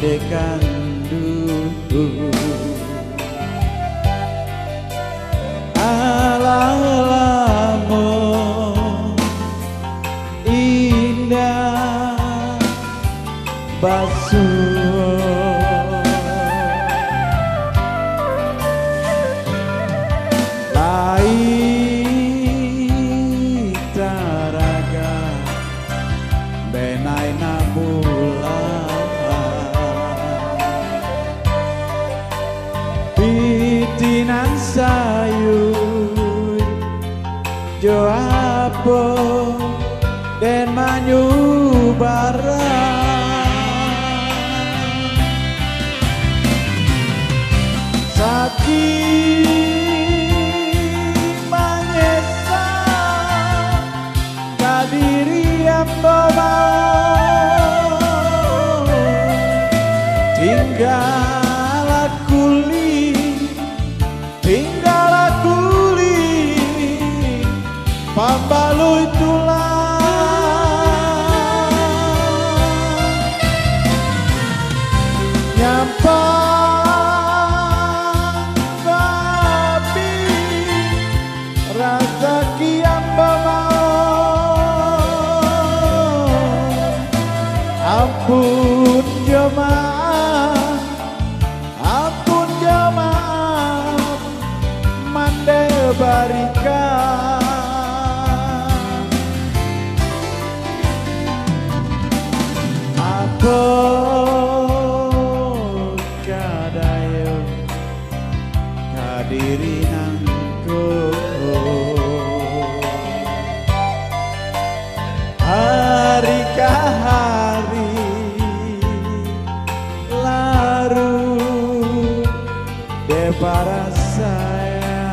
kandu ala-alamu indah basuh lai taraga benai nabula pitinan sayur joapo dan manyu barang saking manyesa kadiri ambawa tinggal kuli pambalui tulang nyampang babi rasa kiam bamau ampun jemaah mande barikan apa kadayo kadiri nangko hari ke hari larut de para saya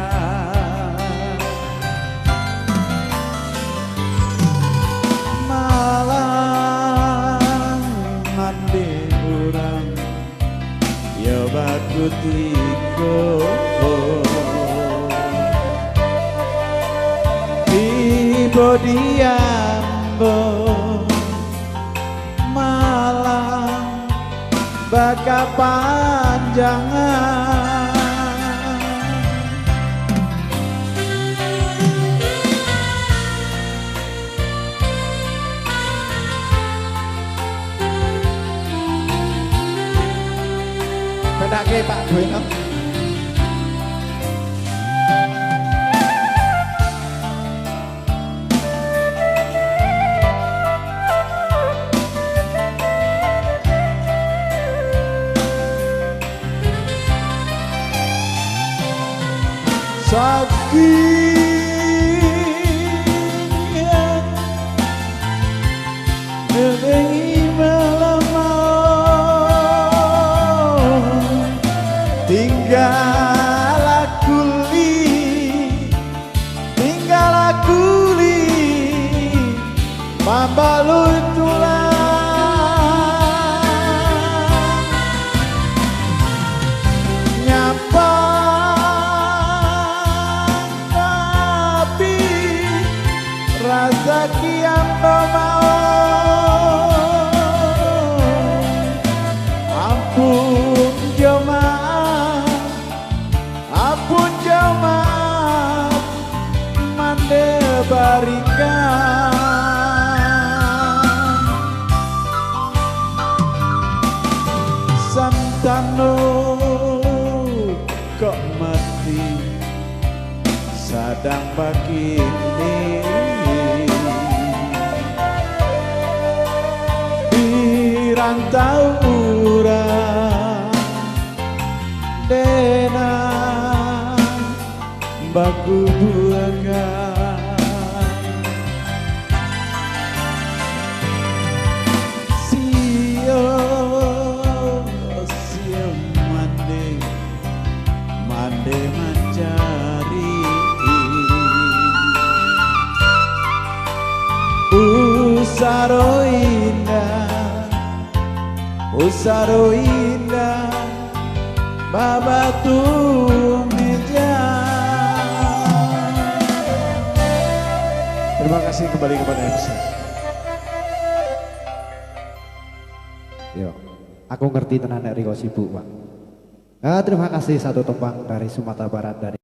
malam mandi urang ya bakutiko tiba diambo malam baka panjangan pedake Pak Duweno saking ngedengi melemah tinggal kuli mambalui tulang nyapa rasa kiam bamau ampun jemaah mande barikan santano kok mati sadang begini rantau urang dena baku buakan sio mande mencari usaro indah babatu meja. Terima kasih kembali kepada MC. Yo. Aku ngerti tenan nek Riko sibuk, Pak. Terima kasih satu tembang dari Sumatera Barat dari